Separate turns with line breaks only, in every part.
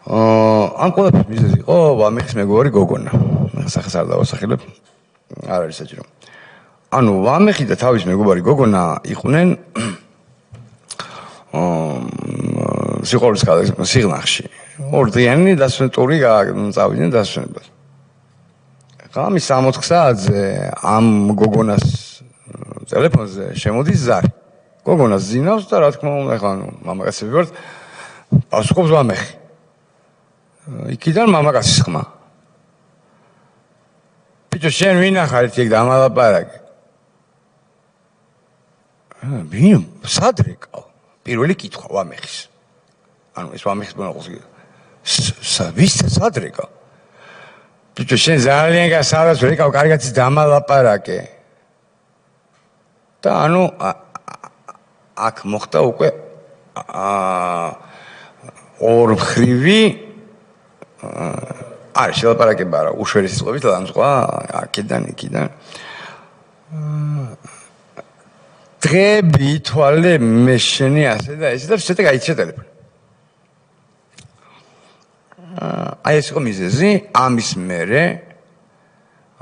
ამ ყველაფრის მიზეზი იყო ვამეხის მეგობარი გოგონა. სახეს არ დავასახელებ. არ არის საჭირო. ანუ ვამეხი და თავის მეგობარი გოგონა იყვნენ სიყვარულის სიღნაღში. ორდღიანი დასვენტური წავიდნენ დასვენებას. ამის 60 საათზე ამ გოგონას ტელეფონზე შემოდის ზარი. გოგონას ზინავს და რა თქმა უნდა, ხა მამაკაცები ვართ, პასუხობს ვამეხი. იქიდან მამაკაცის ხმა. ბიჭო, შენ ვინ ახარ იქ დამალაპარაკე? ვინ? სადრეკავ. პირველი კითხვა ვამეხის. ანუ ეს ვამეხის მონაყოლს. ვის სადრეკავ? ბიჭო, შენ ძალიან გასავალს ვერიკავ, კარგად დამალაპარაკე. და ანუ აქ მოხდა უკვე ორმხრივი არის შელაპარაკება რა, უშვერესი სიტყვებით ლანძღვა აქედან იქიდან. დღეები, თვალე, მე შენი ასე და ესე და ცოტა გაიჩა ტელეფონი. აი ეს იყო მიზეზი, ამის მერე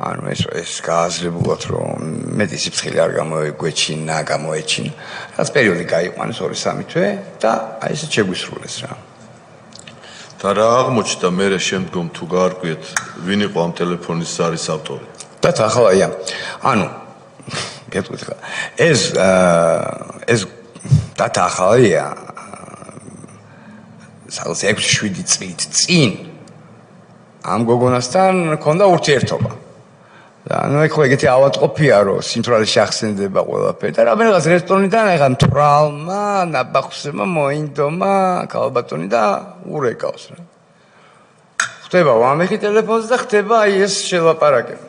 ანუ ეს გააზრებულად რომ მეტი სიფრთხილე არ გამოეგვეჩინა, გამოეჩინა. რაც პერიოდი გაიყვანეს 2-3 თვე და აი ესე შეგვისრულეს რა.
და რა აღმოჩნდა მერე შემდგომ თუ გაარკვიეთ ვინ იყო ამ ტელეფონის ზარის ავტორი?
და ახლა ანუ გეტყვით ხა ეს დატა ახალია სადაც 6-7 წლით წინ ამ გოგონასთან ქონდა ურთიერთობა. ანუ ეხლა ეგეთი ავადმყოფია რომ სიმთვრალეში ახსენდება ყველაფერი და რამენიღაც რესტორნიდან ეხა მთვრალმა ნაბახუსებმა მოინდომა ქალბატონი და ურეკავს რა. ხდება ვამეხი ტელეფონზე და ხდება აი ეს შელაპარაკება.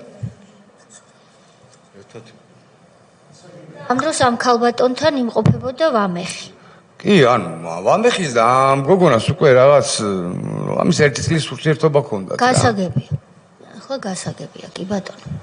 ამ დროს ამ ქალბატონთან იმყოფებოდა ვამეხი.
კი, ანუ ვამეხის და ამ გოგონას უკვე რაღაც ამის 1 წლის ურთიერთობა ჰქონდათ რა.
გასაგებია. ახლა გასაგებია, კი ბატონო.